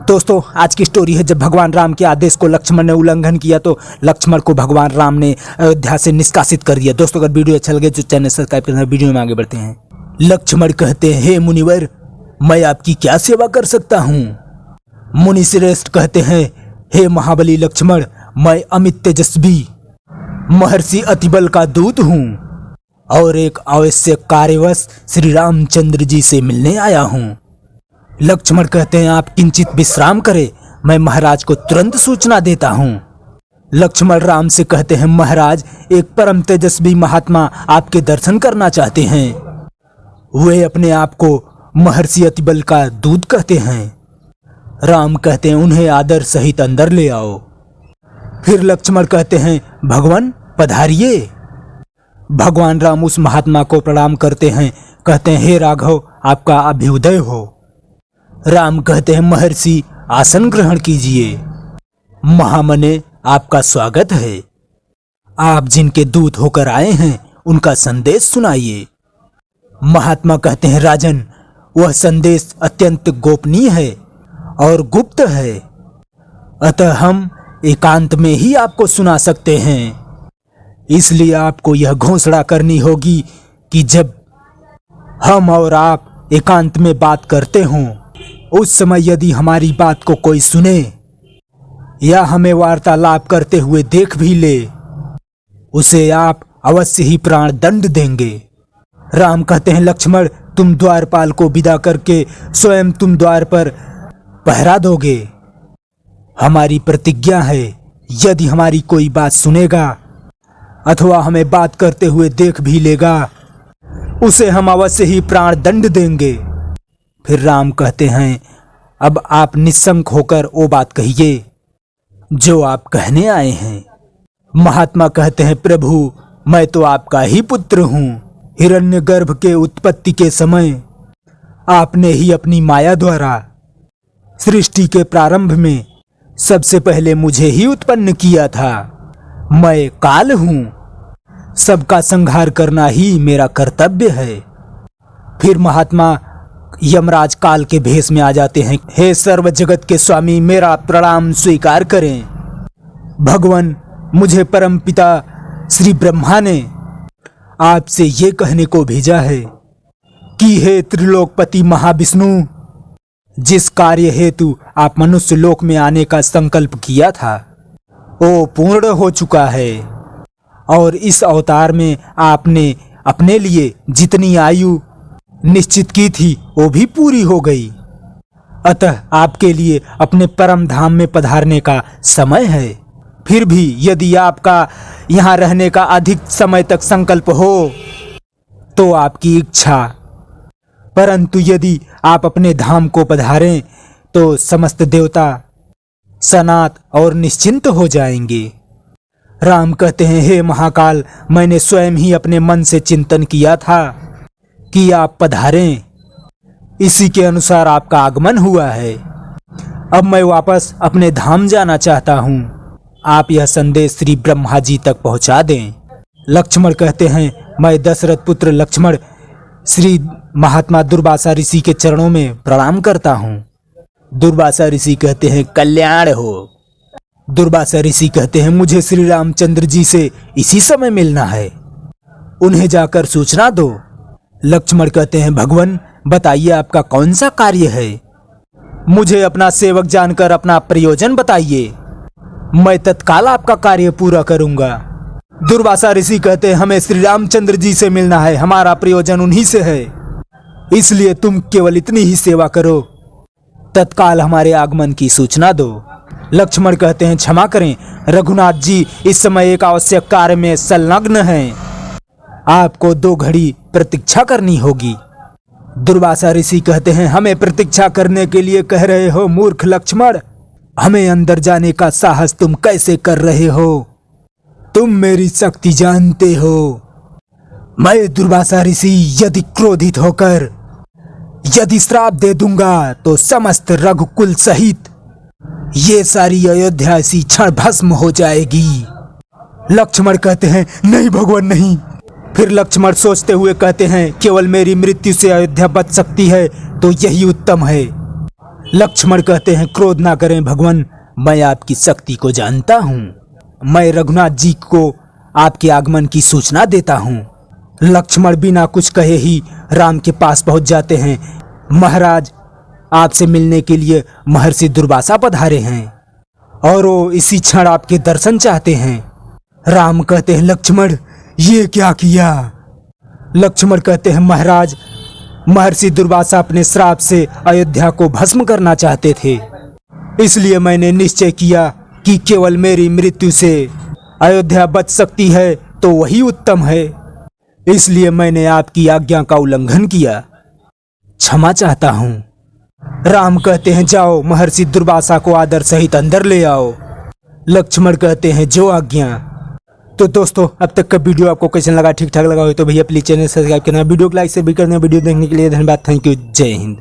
दोस्तों आज की स्टोरी है जब भगवान राम के आदेश को लक्ष्मण ने उल्लंघन किया तो लक्ष्मण को भगवान राम ने अयोध्या से निष्कासित कर दिया। दोस्तों अगर वीडियो अच्छा लगे तो चैनल सब्सक्राइब करना। वीडियो में आगे बढ़ते हैं। लक्ष्मण कहते हैं, हे मुनिवर, मैं आपकी क्या सेवा कर सकता हूँ। मुनि श्रेष्ठ कहते हैं, हे महाबली लक्ष्मण, मैं अमित तेजस्वी महर्षि अतिबल का दूत हूँ और एक आवश्यक कार्यवश श्री रामचंद्र जी से मिलने आया हूँ। लक्ष्मण कहते हैं, आप किंचित विश्राम करें, मैं महाराज को तुरंत सूचना देता हूँ। लक्ष्मण राम से कहते हैं, महाराज, एक परम तेजस्वी महात्मा आपके दर्शन करना चाहते हैं। वे अपने आप को महर्षि अतिबल का दूत कहते हैं। राम कहते हैं, उन्हें आदर सहित अंदर ले आओ। फिर लक्ष्मण कहते हैं, भगवान पधारिए। भगवान राम उस महात्मा को प्रणाम करते हैं, कहते हैं, हे राघव, आपका अभ्युदय हो। राम कहते हैं, महर्षि आसन ग्रहण कीजिए। महामने, आपका स्वागत है। आप जिनके दूत होकर आए हैं उनका संदेश सुनाइए। महात्मा कहते हैं, राजन, वह संदेश अत्यंत गोपनीय है और गुप्त है, अतः हम एकांत में ही आपको सुना सकते हैं। इसलिए आपको यह घोषणा करनी होगी कि जब हम और आप एकांत में बात करते हों उस समय यदि हमारी बात को कोई सुने या हमें वार्तालाप करते हुए देख भी ले, उसे आप अवश्य ही प्राण दंड देंगे। राम कहते हैं, लक्ष्मण, तुम द्वारपाल को विदा करके स्वयं तुम द्वार पर पहरा दोगे। हमारी प्रतिज्ञा है, यदि हमारी कोई बात सुनेगा अथवा हमें बात करते हुए देख भी लेगा, उसे हम अवश्य ही प्राण दंड देंगे। फिर राम कहते हैं, अब आप निस्संक होकर वो बात कहिए जो आप कहने आए हैं। महात्मा कहते हैं, प्रभु, मैं तो आपका ही पुत्र हूँ। हिरण्यगर्भ के उत्पत्ति के समय आपने ही अपनी माया द्वारा सृष्टि के प्रारंभ में सबसे पहले मुझे ही उत्पन्न किया था। मैं काल हूँ, सबका संहार करना ही मेरा कर्तव्य है। फिर महात्मा यमराज काल के भेष में आ जाते हैं। हे सर्व जगत के स्वामी, मेरा प्रणाम स्वीकार करें। भगवान, मुझे परम पिता श्री ब्रह्मा ने आपसे ये कहने को भेजा है कि हे त्रिलोकपति महाविष्णु, जिस कार्य हेतु आप मनुष्य लोक में आने का संकल्प किया था वो पूर्ण हो चुका है और इस अवतार में आपने अपने लिए जितनी आयु निश्चित की थी वो भी पूरी हो गई। अतः आपके लिए अपने परम धाम में पधारने का समय है। फिर भी यदि आपका यहाँ रहने का अधिक समय तक संकल्प हो तो आपकी इच्छा, परंतु यदि आप अपने धाम को पधारें तो समस्त देवता सनात और निश्चिंत हो जाएंगे। राम कहते हैं, हे महाकाल, मैंने स्वयं ही अपने मन से चिंतन किया था कि आप पधारें, इसी के अनुसार आपका आगमन हुआ है। अब मैं वापस अपने धाम जाना चाहता हूँ। आप यह संदेश श्री ब्रह्मा जी तक पहुँचा दें। लक्ष्मण कहते हैं, मैं दशरथ पुत्र लक्ष्मण श्री महात्मा दुर्वासा ऋषि के चरणों में प्रणाम करता हूँ। दुर्वासा ऋषि कहते हैं, कल्याण हो। दुर्वासा ऋषि कहते हैं, मुझे श्री रामचंद्र जी से इसी समय मिलना है, उन्हें जाकर सूचना दो। लक्ष्मण कहते हैं, भगवान, बताइए आपका कौन सा कार्य है। मुझे अपना सेवक जानकर अपना प्रयोजन बताइए, मैं तत्काल आपका कार्य पूरा करूंगा। दुर्वासा ऋषि कहते हैं, हमें श्री रामचंद्र जी से मिलना है, हमारा प्रयोजन उन्हीं से है, इसलिए तुम केवल इतनी ही सेवा करो, तत्काल हमारे आगमन की सूचना दो। लक्ष्मण कहते हैं, क्षमा करें रघुनाथ जी, इस समय एक आवश्यक कार्य में संलग्न हैं, आपको 2 घड़ी प्रतीक्षा करनी होगी। दुर्वासा ऋषि कहते हैं, हमें प्रतीक्षा करने के लिए कह रहे हो मूर्ख लक्ष्मण, हमें अंदर जाने का साहस तुम कैसे कर रहे हो? तुम मेरी शक्ति जानते हो। मैं दुर्वासा ऋषि यदि क्रोधित होकर यदि श्राप दे दूंगा तो समस्त रघुकुल सहित ये सारी अयोध्या इसी क्षण भस्म हो जाएगी। लक्ष्मण कहते हैं, नहीं भगवान नहीं। फिर लक्ष्मण सोचते हुए कहते हैं, केवल मेरी मृत्यु से अयोध्या बच सकती है तो यही उत्तम है। लक्ष्मण कहते हैं क्रोध ना करें भगवान, मैं आपकी शक्ति को जानता हूँ। मैं रघुनाथ जी को आपके आगमन की सूचना देता हूँ। लक्ष्मण बिना कुछ कहे ही राम के पास पहुंच जाते हैं। महाराज, आपसे मिलने के लिए महर्षि दुर्वासा पधारे हैं और वो इसी क्षण आपके दर्शन चाहते हैं। राम कहते हैं लक्ष्मण, ये क्या किया? लक्ष्मण कहते हैं महाराज, महर्षि दुर्वासा अपने श्राप से अयोध्या को भस्म करना चाहते थे, इसलिए मैंने निश्चय किया कि केवल मेरी मृत्यु से अयोध्या बच सकती है तो वही उत्तम है, इसलिए मैंने आपकी आज्ञा का उल्लंघन किया, क्षमा चाहता हूँ। राम कहते हैं जाओ, महर्षि दुर्वासा को आदर सहित अंदर ले आओ। लक्ष्मण कहते हैं जो आज्ञा। तो दोस्तों, अब तक का वीडियो आपको कैसा लगा? ठीक ठाक लगा हो तो भैया प्लीज चैनल सब्सक्राइब करना, वीडियो को लाइक से भी करना। वीडियो देखने के लिए धन्यवाद। Thank you. जय हिंद।